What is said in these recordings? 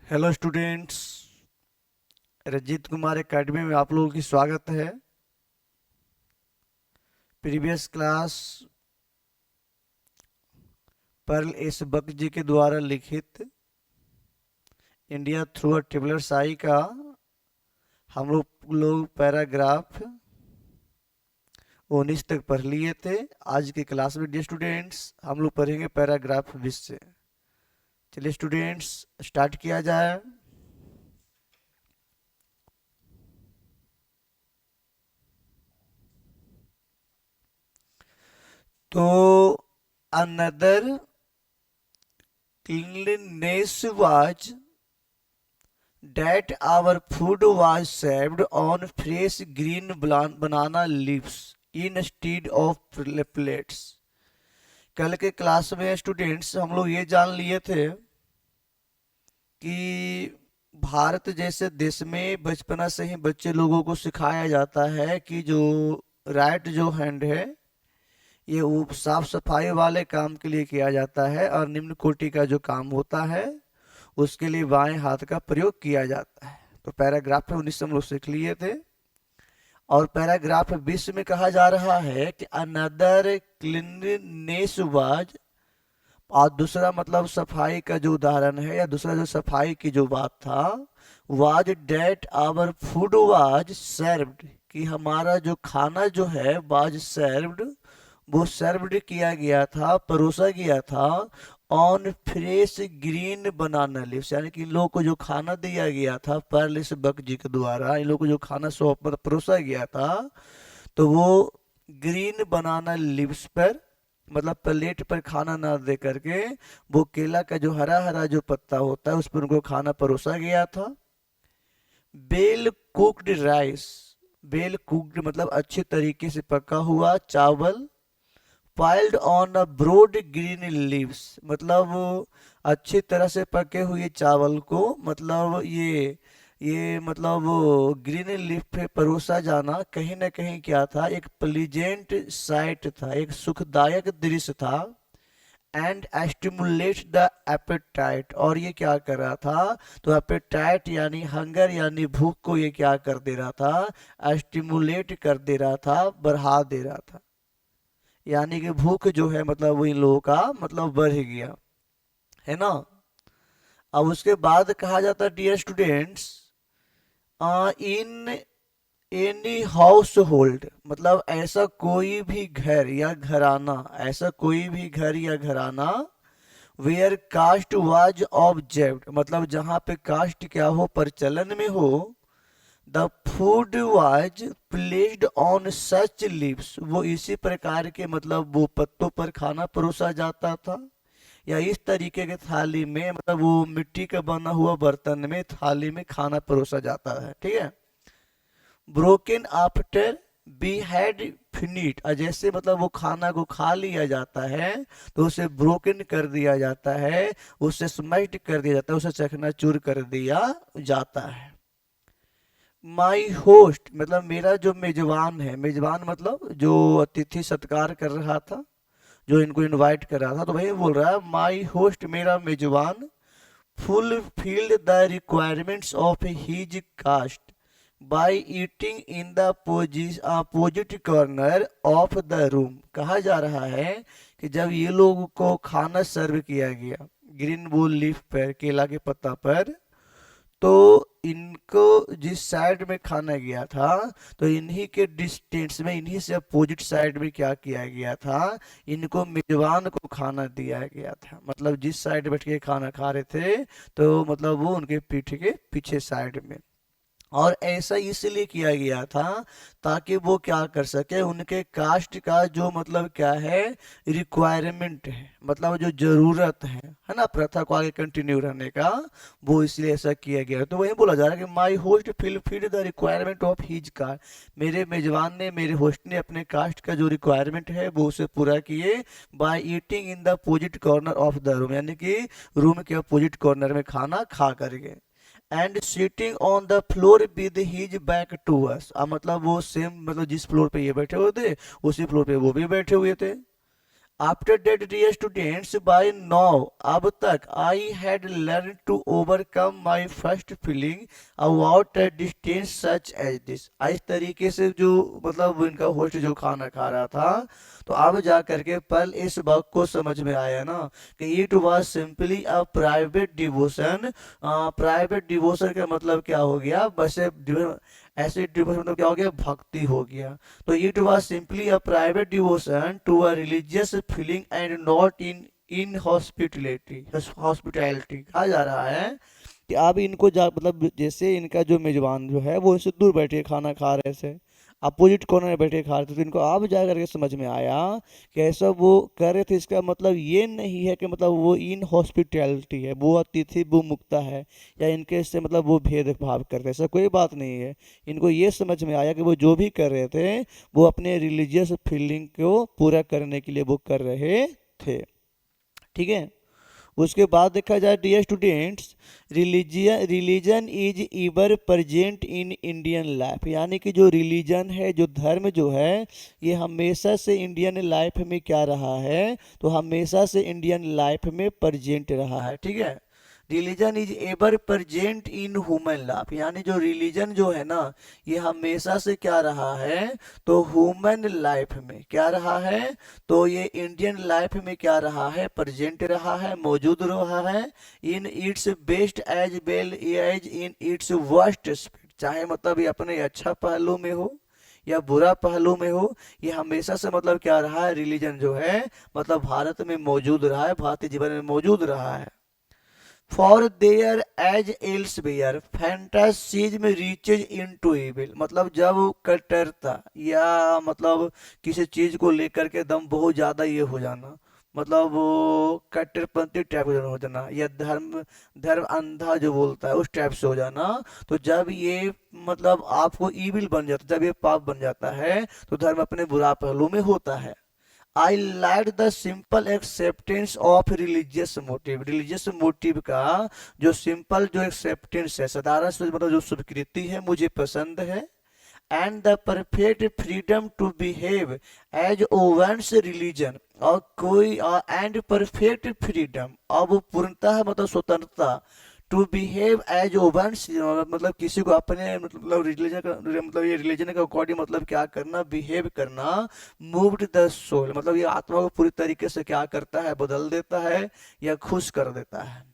Hello students, Rajit Kumar academy में आप लोगों की स्वागत है। Previous class Pearl S Buck ji के द्वारा लिखित India through a traveller's eye का हम लोग पैराग्राफ 19 तक पढ़ लिए थे। आज की क्लास में डियर स्टूडेंट्स हम लोग पढ़ेंगे पैराग्राफ 20 से। चलिए स्टूडेंट्स स्टार्ट किया जाए। तो another cleanliness was that our food was served on fresh green banana leaves instead of plates। कल के क्लास में स्टूडेंट्स हम लोग ये जान लिए थे कि भारत जैसे देश में बचपना से ही बच्चे लोगों को सिखाया जाता है कि जो राइट जो हैंड है ये वो साफ सफाई वाले काम के लिए किया जाता है और निम्न कोटि का जो काम होता है उसके लिए बाएं हाथ का प्रयोग किया जाता है। तो पैराग्राफ में 19 हम लोग सीख लिए थे और पैराग्राफ 20 में कहा जा रहा है कि अनदर क्लीननेस वाज, और दूसरा मतलब सफाई का जो उदाहरण है या दूसरा जो सफाई की जो बात था, was that our food was served, कि हमारा जो खाना जो है वाज सर्व्ड, वो सर्व्ड किया गया था, परोसा गया था on fresh green banana leaves, यानी कि इन लोगों को जो खाना दिया गया था पर्लिस बक जी के द्वारा, इन लोगों को जो खाना सौंप मतलब परोसा गया था तो वो ग्रीन बनाना लीव्स पर, मतलब प्लेट पर खाना ना दे करके वो केला का जो हरा हरा जो पत्ता होता है उस पर उनको खाना परोसा गया था। Well cooked rice, well cooked मतलब अच्छे तरीके से पका हुआ चावल, piled on a broad green leaves, मतलब अच्छी तरह से पके हुए चावल को मतलब ये मतलब वो ग्रीन लीफ पे परोसा जाना कहीं ना कहीं क्या था, एक प्लीजेंट साइट था, एक सुखदायक दृश्य था। एंड स्टिमुलेट द एपेटाइट, और ये क्या कर रहा था, तो एपेटाइट यानी हंगर यानी भूख को ये क्या कर दे रहा था, स्टिमुलेट कर दे रहा था, बढ़ा दे रहा था, यानी कि भूख जो है मतलब वो इन लोगों का मतलब बढ़ गया है ना। अब उसके बाद कहा जाता है dear students, in any household, मतलब ऐसा कोई भी घर या घराना, ऐसा कोई भी घर या घराना वेयर कास्ट वाज ऑब्जेक्ट, मतलब जहां पे कास्ट क्या हो, प्रचलन में हो, the food was placed on such leaves, वो इसी प्रकार के मतलब वो पत्तों पर खाना परोसा जाता था, या इस तरीके के थाली में, मतलब वो मिट्टी का बना हुआ बर्तन में थाली में खाना परोसा जाता है। ठीक है। Broken after be had finite, जैसे मतलब वो खाना को खा लिया जाता है तो उसे ब्रोकन कर दिया जाता है, उसे स्मैश्ड कर दिया जाता है, उसे चकनाचूर कर दिया जाता है। माई होस्ट मतलब मेरा जो मेजबान है, मेजबान मतलब जो अतिथि सत्कार कर रहा था, जो इनको इनवाइट कर रहा था, तो वही बोल रहा है माई होस्ट मेरा मेजबान fulfilled the requirements of his caste by eating in the opposite corner of the room। कहा जा रहा है कि जब ये लोगों को खाना सर्व किया गया ग्रीन वूल लीफ पर, केला के पत्ता पर, तो इनको जिस साइड में खाना गया था तो इन्हीं के डिस्टेंस में, इन्हीं से अपोजिट साइड में क्या किया गया था, इनको मेजबान को खाना दिया गया था, मतलब जिस साइड बैठ के खाना खा रहे थे तो मतलब वो उनके पीठ के पीछे साइड में। और ऐसा इसलिए किया गया था ताकि वो क्या कर सके, उनके कास्ट का जो मतलब क्या है रिक्वायरमेंट है, मतलब जो जरूरत है ना, प्रथा को आगे कंटिन्यू रहने का, वो इसलिए ऐसा किया गया। तो वही बोला जा रहा है कि my host fulfilled the requirement of his caste, मेरे मेजबान ने, मेरे होस्ट ने अपने कास्ट का जो रिक्वायरमेंट है वो उसे पूरा किए by eating in the opposite corner of the room, यानी कि रूम के अपोजिट कॉर्नर में खाना खा करके। And sitting on the floor with his back to us, मतलब वो सेम मतलब जिस फ्लोर पे ये बैठे हुए थे उसी फ्लोर पे वो भी बैठे हुए थे। After that dear students by now, अब तक I had learn to overcome my first feeling about a distance such as this. इस तरीके से जो मतलब इनका होस्ट जो खाना खा रहा था, तो अब जा करके पल इस बात को समझ में आया ना कि it was simply a private devotion. Private devotion का मतलब क्या हो गया, बस ऐसे डिवोशन मतलब क्या हो गया, भक्ति हो गया। तो it was simply a private devotion to a religious feeling and not in hospitality. Hospitality कहा जा रहा है कि अब इनको जा मतलब जैसे इनका जो मेजबान जो है वो इनसे दूर बैठे खाना खा रहे थे, अपोजिट कॉर्नर में बैठे खा रहे थे, तो इनको अब जा करके समझ में आया कि ऐसा वो कर रहे थे, इसका मतलब ये नहीं है कि मतलब वो इन हॉस्पिटैलिटी है, वो अतिथि वो मुक्ता है, या इनके से मतलब वो भेदभाव कर रहे, ऐसा कोई बात नहीं है। इनको ये समझ में आया कि वो जो भी कर रहे थे वो अपने रिलीजियस फीलिंग को पूरा करने के लिए वो कर रहे थे। ठीक है। उसके बाद देखा जाए dear students, religion is ever present in Indian life, यानी कि जो रिलीजन है, जो धर्म जो है, ये हमेशा से इंडियन लाइफ में क्या रहा है, तो हमेशा से इंडियन लाइफ में प्रेजेंट रहा है। ठीक है। Religion is ever present in human life, यानी जो रिलीजन जो है ना, ये हमेशा से क्या रहा है, तो ह्यूमन लाइफ में क्या रहा है, तो ये इंडियन लाइफ में क्या रहा है, प्रेजेंट रहा है, मौजूद रहा है। In its best as well as in its worst speed, चाहे मतलब ये अपने अच्छा पहलू में हो या बुरा पहलू में हो, ये हमेशा से मतलब क्या रहा है, रिलीजन जो है मतलब भारत में मौजूद रहा है, भारतीय जीवन में मौजूद रहा है। For there as elsewhere fanaticism reaches into evil, मतलब जब कट्टरता या मतलब किसी चीज को लेकर के दम बहुत ज्यादा ये हो जाना, मतलब वो कट्टरपंथी टाइप हो जाना, या धर्म धर्म अंधा जो बोलता है उस टाइप से हो जाना, तो जब ये मतलब आपको ईविल बन जाता, जब ये पाप बन जाता है, तो धर्म अपने बुरा पहलू में होता है। I like the simple acceptance of religious motive, religious motive का जो सिंपल जो एक्सेप्टेंस है, साधारण से मतलब जो स्वीकृति है, मुझे पसंद है। And the perfect freedom to behave as owns religion, और कोई एंड परफेक्ट फ्रीडम, अब पूर्णतः मतलब स्वतंत्रता, टू बिहेव एज ओवंस मतलब किसी को अपने मतलब रिलीजन का मतलब ये रिलीजन के अकॉर्डिंग मतलब क्या करना, बिहेव करना। मूव्ड द सोल, मतलब ये आत्मा को पूरी तरीके से क्या करता है, बदल देता है या खुश कर देता है।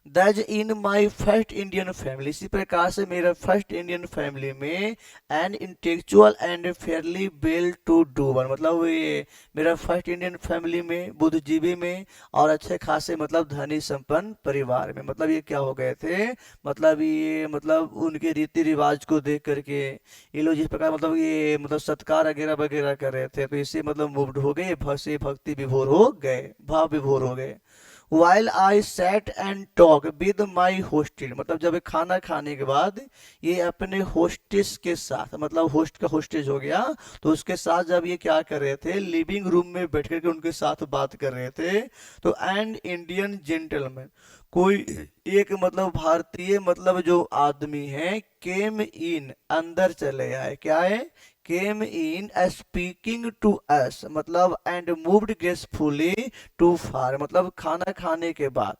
Thus in my first Indian family, इसी प्रकार से मेरा फर्स्ट इंडियन फैमिली में an intellectual and fairly well to doer, मतलब ये मेरा फर्स्ट इंडियन फैमिली में, बुद्धिजीवी में, और अच्छे खासे मतलब धनी संपन्न परिवार में, मतलब ये क्या हो गए थे, मतलब ये मतलब उनके रीति रिवाज को देख करके ये लोग जिस प्रकार मतलब ये मतलब सत्कार वगैरह वगैरह कर रहे थे, तो इससे मतलब मूव्ड हो गए, भक्ति विभोर हो गए, भाव विभोर हो गए। While I sat and talk with my hostess, मतलब जब खाना खाने के बाद ये अपने होस्टेस के साथ, मतलब होस्ट का होस्टेज हो गया, तो उसके साथ जब ये क्या कर रहे थे, लिविंग रूम में बैठ करके उनके साथ बात कर रहे थे, तो एंड इंडियन जेंटलमैन, कोई एक मतलब भारतीय मतलब जो आदमी है, केम इन अंदर चले आए, क्या है, केम इन स्पीकिंग टू अस, मतलब एंड मूव्ड ग्रेसफुली टू फार, मतलब खाना खाने के बाद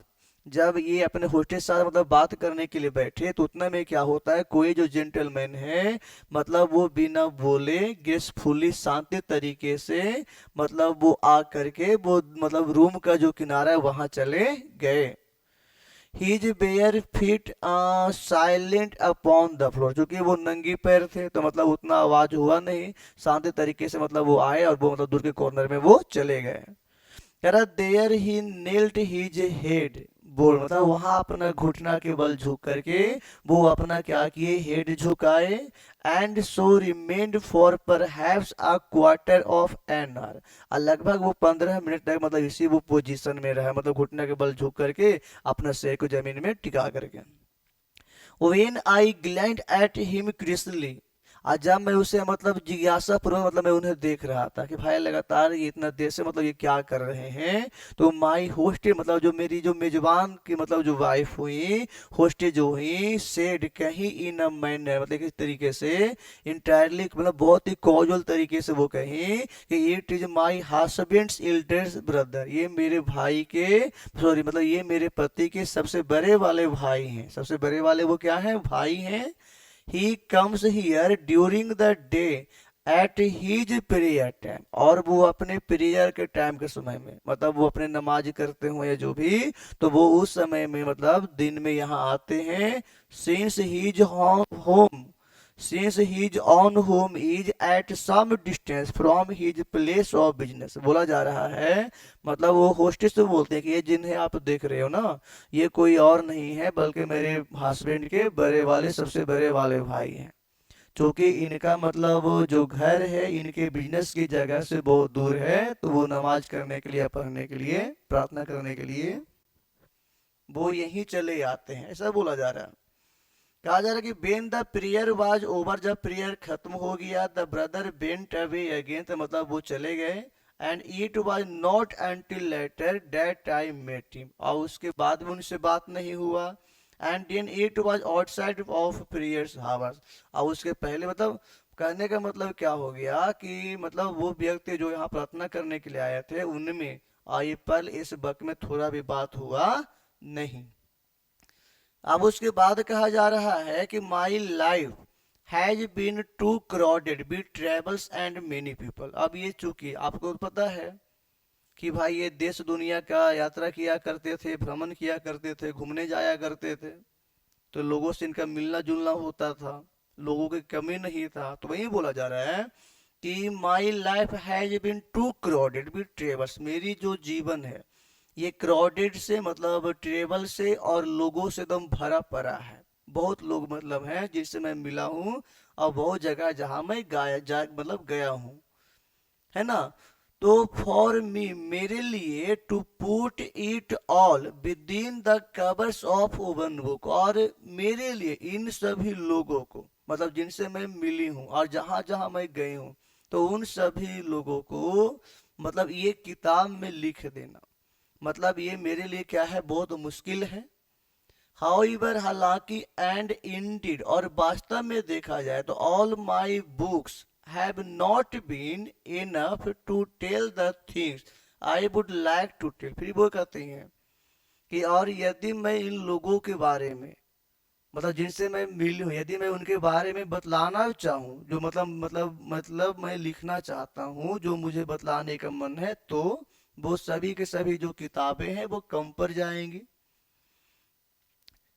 जब ये अपने होस्टेस के साथ मतलब बात करने के लिए बैठे, तो उतना में क्या होता है, कोई जो जेंटलमैन है मतलब वो बिना बोले ग्रेसफुली शांति तरीके से मतलब वो आ करके वो मतलब रूम का जो किनारा है वहां चले गए। His bare feet silent upon the floor, क्योंकि वो नंगी पैर थे तो मतलब उतना आवाज हुआ नहीं, शांति तरीके से मतलब वो आए और वो मतलब दूर के कॉर्नर में वो चले गए। कह रहा there he knelt his head, बोल मतलब वहां अपना घुटना के बल झुक करके वो अपना क्या किए, हेड झुकाए। And so remained for perhaps a quarter of an hour, और लगभग वो 15 मिनट तक मतलब इसी वो पोजीशन में रहा, मतलब घुटने के बल झुक करके अपना सिर को जमीन में टिका करके। When I glanced at him critically, आज जब मैं उसे मतलब जिज्ञासा पूर्वक मतलब मैं उन्हें देख रहा था कि भाई लगातार ये इतना देर से मतलब ये क्या कर रहे हैं, तो माई होस्ट मतलब जो मेरी जो मेजबान की मतलब जो वाइफ हुई, होस्ट जो हुई, सेड कहीं इन अ मैनर मतलब इस तरीके से इंटायरली मतलब बहुत ही कॉजुअल तरीके से वो कहीं कि it is my husband's elder brother, ये मेरे भाई के, सॉरी मतलब ये मेरे पति के सबसे बड़े वाले भाई हैं। सबसे बड़े वाले वो क्या है, भाई हैं। He comes here during the day at his prayer time, और वो अपने प्रेयर के टाइम के समय में मतलब वो अपने नमाज करते हुए या जो भी, तो वो उस समय में मतलब दिन में यहाँ आते हैं। Since his home, since his own home is at some distance from his place of business, बोला जा रहा है मतलब वो होस्टेस से बोलते हैं कि ये जिन्हें आप देख रहे हो ना, ये कोई और नहीं है बल्कि मेरे हस्बैंड के बड़े वाले सबसे बड़े वाले भाई हैं। क्योंकि इनका मतलब जो घर है इनके बिजनेस की जगह से बहुत दूर है, तो वो नमाज करने के लिए, पढ़ने के लिए, प्रार्थना करने के लिए वो यहीं चले आते हैं, ऐसा बोला जा रहा है। कहा जा रहा है कि when the prayer was over, जब प्रेयर खत्म हो गया, the brother went away again, तो मतलब वो चले गए। And it was not until later that I met him, और उसके बाद भी उनसे बात नहीं हुआ। And then it was outside of prayers hours, और उसके पहले मतलब कहने का मतलब क्या हो गया कि मतलब वो व्यक्ति जो यहाँ प्रार्थना करने के लिए आए थे उनमें आई पल इस वक्त में थोड़ा भी बात हुआ नहीं। अब उसके बाद कहा जा रहा है कि my life has been too crowded with travels and many people. अब ये चूंकि आपको पता है कि भाई ये देश दुनिया का यात्रा किया करते थे, भ्रमण किया करते थे, घूमने जाया करते थे, तो लोगों से इनका मिलना जुलना होता था, लोगों की कमी नहीं था। तो वही बोला जा रहा है कि my life has been too crowded with travels, मेरी जो जीवन है ये क्राउडेड से मतलब ट्रेवल से और लोगों से एकदम भरा पड़ा है। बहुत लोग मतलब हैं जिनसे मैं मिला हूँ, और बहुत जगह जहाँ मैं मतलब गया हूँ, है ना। तो फॉर मी, मेरे लिए, to put it all within the covers of one book, और मेरे लिए इन सभी लोगों को मतलब जिनसे मैं मिली हूँ और जहां जहां मैं गई हूँ, तो उन सभी लोगों को मतलब ये किताब में लिख देना, मतलब ये मेरे लिए क्या है, बहुत मुश्किल है। हाउएवर, हालांकि, एंड इंडीड, और वास्तव में देखा जाए तो all my books have not been enough to tell the things I would like to tell. फिर वो कहते हैं कि और यदि मैं इन लोगों के बारे में मतलब जिनसे मैं मिली हूँ, यदि मैं उनके बारे में बतलाना चाहूँ, जो मतलब मैं लिखना चाहता हूँ, जो मुझे बतलाने का मन है, तो वो सभी के सभी जो किताबें हैं वो कम पर जाएंगी।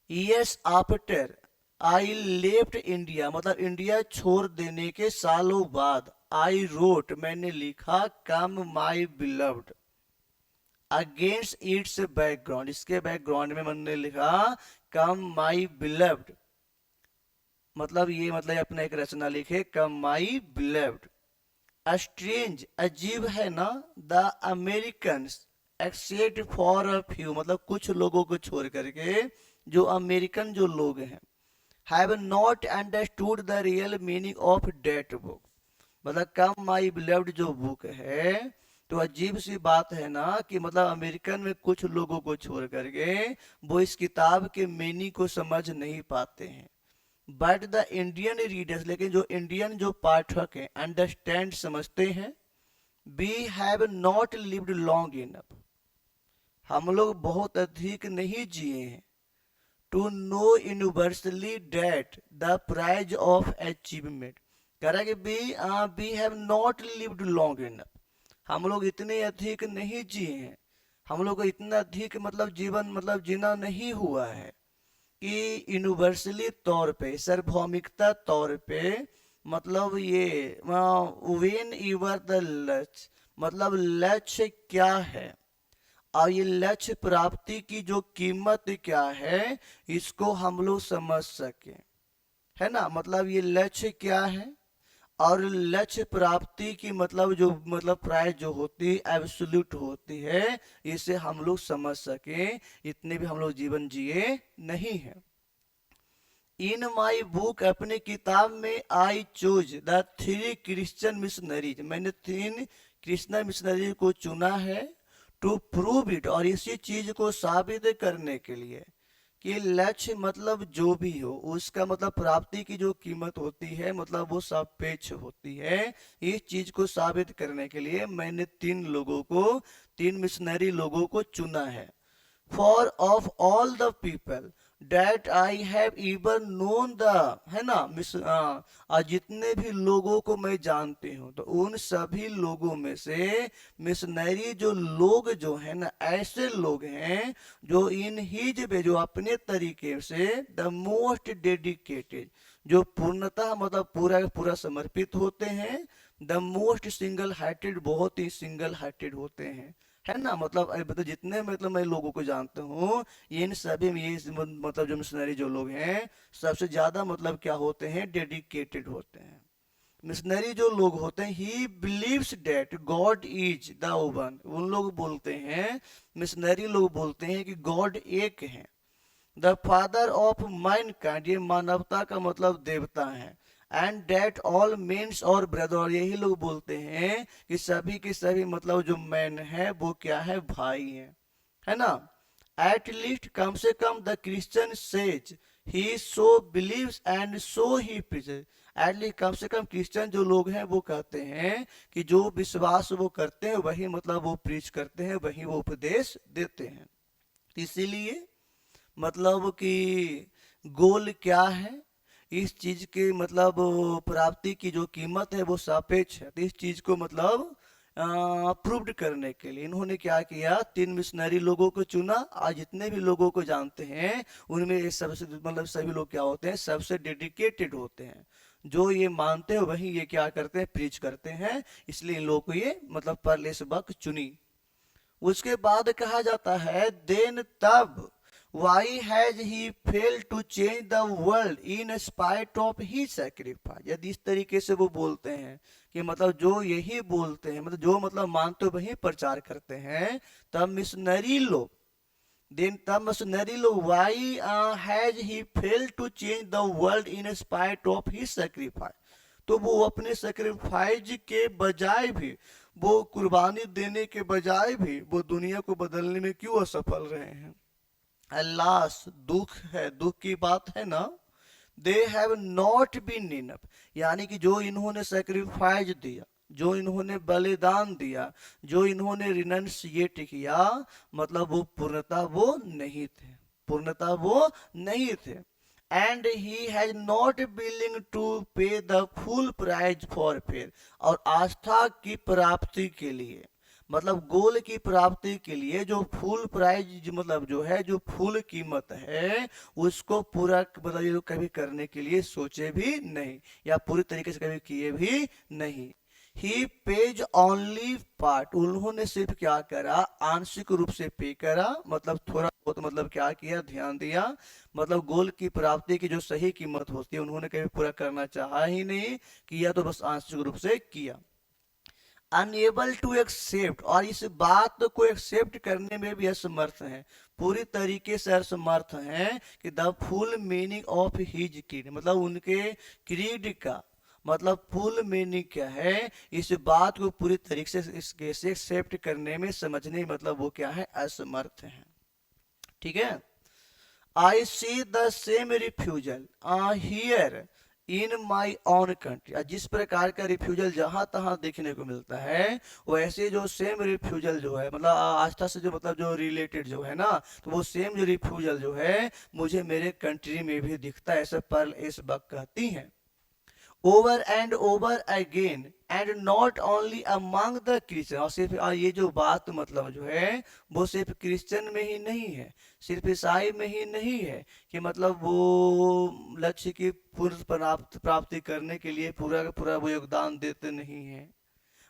Yes after I left India, मतलब इंडिया छोड़ देने के सालों बाद, आई रोट, मैंने लिखा, कम माई बिलव्ड अगेंस्ट इट्स बैकग्राउंड, इसके बैकग्राउंड में मैंने लिखा कम माई बिलव्ड, मतलब ये मतलब अपना एक रचना लिखे, कम माई बिलव्ड। स्ट्रेंज, अजीब है ना, the American except for a few, मतलब कुछ लोगों को छोड़ करके जो अमेरिकन जो लोग हैं, have not understood the real meaning of that book, मतलब कम माई बिलव्ड जो बुक है, तो अजीब सी बात है ना कि मतलब अमेरिकन में कुछ लोगों को छोड़ करके वो इस किताब के मीनिंग को समझ नहीं पाते हैं। बट द इंडियन रीडर्स, लेकिन जो इंडियन जो पाठक हैं अंडरस्टैंड, समझते हैं। We have not lived long enough, हम लोग बहुत अधिक नहीं जिए हैं, to know universally that the prize of achievement, कह रहा है कि we have not lived long enough, हम लोग इतने अधिक नहीं जिए हैं, हम लोग को इतना अधिक मतलब जीवन मतलब जीना नहीं हुआ है कि यूनिवर्सली तौर पे, सार्वभौमिकता तौर पे, मतलब ये वेन यूर द लक्ष्य, मतलब लक्ष्य क्या है और ये लक्ष्य प्राप्ति की जो कीमत क्या है, इसको हम लोग समझ सके, है ना। मतलब ये लक्ष्य क्या है और लक्ष्य प्राप्ति की मतलब जो मतलब प्राइस जो होती है एब्सोल्यूट होती है, इसे हम लोग समझ सके, इतने भी हम लोग जीवन जिए नहीं है। इन माई बुक, अपनी किताब में, I choose the three Christian missionaries, मैंने 3 क्रिश्चियन मिशनरी को चुना है, टू प्रूव इट, और इसी चीज को साबित करने के लिए कि लक्ष्य मतलब जो भी हो उसका मतलब प्राप्ति की जो कीमत होती है मतलब वो सापेक्ष होती है। इस चीज को साबित करने के लिए मैंने 3 मिशनरी लोगों को चुना है। For of all the people that I have even known the, है ना और जितने भी लोगों को मैं जानती हूँ तो उन सभी लोगों में से मिशनरी जो लोग जो है ना, ऐसे लोग हैं जो इन हिज पे, जो अपने तरीके से द मोस्ट डेडिकेटेड, जो पूर्णतः मतलब पूरा पूरा समर्पित होते हैं, द मोस्ट सिंगल हार्टेड, बहुत ही सिंगल हार्टेड होते हैं, है ना। मतलब जितने मतलब मैं लोगों को जानता हूँ, इन सभी में ये मतलब जो मिशनरी जो लोग हैं सबसे ज्यादा मतलब क्या होते हैं, डेडिकेटेड होते हैं। मिशनरी जो लोग होते हैं, he believes that God is the one, उन लोग बोलते हैं, मिशनरी लोग बोलते हैं कि गॉड एक है। द फादर ऑफ मैनकाइंड, ये मानवता का मतलब देवता है। एंड डेट ऑल मेन्स और ब्रदर, और यही लोग बोलते हैं कि सभी के सभी मतलब जो मैन है वो क्या है, भाई है ना। एट लीस्ट, कम से कम, the Christian says he so believes and so he preaches, at least कम से कम क्रिश्चियन जो लोग हैं वो कहते हैं कि जो विश्वास वो करते हैं वही मतलब वो प्रीच करते हैं, वही वो उपदेश देते हैं। इसीलिए मतलब कि गोल क्या है, इस चीज के मतलब प्राप्ति की जो कीमत है वो सापेक्ष है। तो इस चीज को मतलब प्रूव्ड करने के लिए इन्होंने क्या किया, 3 मिशनरी लोगों को चुना। आज जितने भी लोगों को जानते हैं उनमें ये सबसे मतलब सभी लोग क्या होते हैं, सबसे डेडिकेटेड होते हैं, जो ये मानते हैं वही ये क्या करते हैं, प्रीच करते हैं। इसलिए इन लोगों को ये मतलब परलेस बक चुनी। उसके बाद कहा जाता है, देन तब, why has he fail to change the world in spite of he sacrifice. यदि इस तरीके से वो बोलते हैं कि मतलब जो यही बोलते हैं, मतलब जो मतलब मानते वही प्रचार करते हैं, तब मिशनरी लोग, देन तब मिशनरी लोग, why has he fail to change the world in spite of he sacrifice, तो वो अपने सेक्रीफाइस के बजाय भी, वो कुर्बानी देने के बजाय भी वो दुनिया को बदलने में क्यों असफल रहे हैं। अल्लाह, दुख है, दुख की बात है ना। They have not been enough, यानी कि जो इन्होंने सेक्रीफाइस दिया, जो इन्होंने बलिदान दिया, जो इन्होंने रिनंसिएट किया, मतलब वो पूर्णता वो नहीं थे, पूर्णता वो नहीं थे। And he has not willing to pay the full price for faith, और आस्था की प्राप्ति के लिए, मतलब गोल की प्राप्ति के लिए जो फुल प्राइज मतलब जो है, जो फुल कीमत है, उसको पूरा मतलब ये लोग कभी करने के लिए सोचे भी नहीं, या पूरी तरीके से कभी किए भी नहीं। ही पेज ओनली पार्ट, उन्होंने सिर्फ क्या करा, आंशिक रूप से पे करा, मतलब थोड़ा बहुत मतलब क्या किया, ध्यान दिया, मतलब गोल की प्राप्ति की जो सही कीमत होती है उन्होंने कभी पूरा करना चाहा ही नहीं, किया तो बस आंशिक रूप से किया। अनएबल टू एक्सेप्ट, और इस बात को एक्सेप्ट करने में भी असमर्थ है, पूरी तरीके से असमर्थ है कि the full meaning of his creed, मतलब उनके क्रीड का मतलब फुल मीनिंग क्या है, इस बात को पूरी तरीके से इसके से एक्सेप्ट करने में, समझने मतलब वो क्या है, असमर्थ है। ठीक है। I see the same refusal here in my own country, जिस प्रकार का रिफ्यूजल जहां तहां देखने को मिलता है, वैसे जो सेम रिफ्यूजल जो है, मतलब आस्था से जो मतलब जो रिलेटेड जो है ना, तो वो सेम जो रिफ्यूजल जो है मुझे मेरे कंट्री में भी दिखता है, ऐसा पर्ल इस बक कहती हैं। Over and over again and not only among the Christian, और सिर्फ ये जो बात मतलब जो है वो सिर्फ क्रिश्चियन में ही नहीं है, सिर्फ ईसाई में ही नहीं है, कि मतलब वो लक्ष्य की पूर्ण प्राप्ति करने के लिए पूरा का पूरा वो योगदान देते नहीं है,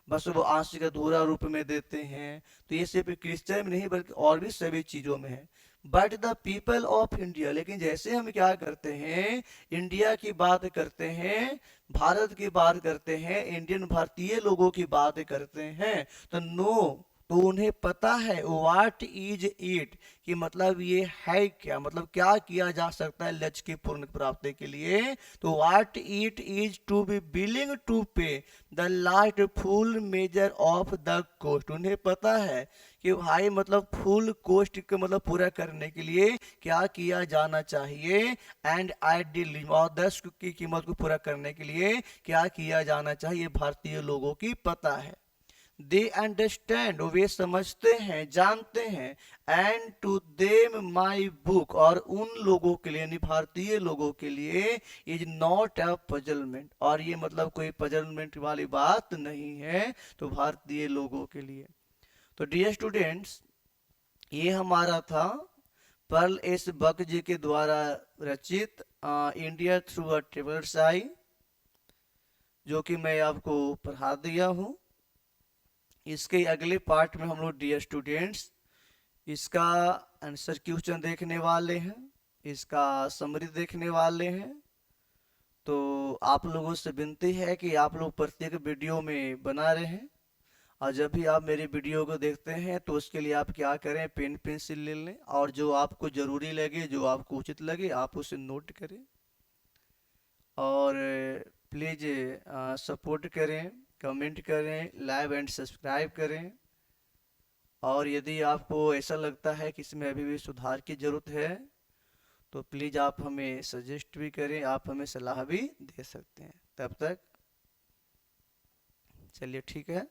बस वो आंशिक अधूरा रूप में देते हैं। तो ये सिर्फ क्रिश्चियन में नहीं बल्कि और भी सभी चीजों में है। But the people of India, लेकिन जैसे हम क्या करते हैं, इंडिया की बात करते हैं, भारत की बात करते हैं, इंडियन भारतीय लोगों की बात करते हैं, तो नो, तो उन्हें पता है व्हाट इज इट, कि मतलब ये है क्या, मतलब क्या किया जा सकता है लक्ष्य की पूर्ण प्राप्ति के लिए। तो what it is to be willing to pay the last full measure of the cost. उन्हें पता है कि भाई मतलब फुल कोस्ट के मतलब पूरा करने के लिए क्या किया जाना चाहिए, एंड आइडियली और 10 की कीमत को पूरा करने के लिए क्या किया जाना चाहिए, भारतीय लोगों की पता है। दे अंडरस्टैंड, वे समझते हैं, जानते हैं। And to them my book, और उन लोगों के लिए यानी भारतीय लोगों के लिए इज नॉट अ पजलमेंट, और ये मतलब कोई पजलमेंट वाली बात नहीं है तो भारतीय लोगों के लिए। तो डियर स्टूडेंट्स, ये हमारा था पर्ल एस बक जी के द्वारा रचित इंडिया थ्रू अ ट्रेवलर्स आई, जो कि मैं आपको पढ़ा दिया हूँ। इसके अगले पार्ट में हम लोग डियर स्टूडेंट्स इसका आंसर क्वेश्चन देखने वाले हैं, इसका समरी देखने वाले हैं। तो आप लोगों से विनती है कि आप लोग प्रत्येक वीडियो में बना रहें, और जब भी आप मेरी वीडियो को देखते हैं तो उसके लिए आप क्या करें, पेन पेंसिल ले लें, और जो आपको ज़रूरी लगे, जो आपको उचित लगे, आप उसे नोट करें। और प्लीज़ सपोर्ट करें, कमेंट करें, लाइव एंड सब्सक्राइब करें। और यदि आपको ऐसा लगता है कि इसमें अभी भी सुधार की ज़रूरत है तो प्लीज़ आप हमें सजेस्ट भी करें, आप हमें सलाह भी दे सकते हैं। तब तक चलिए ठीक है।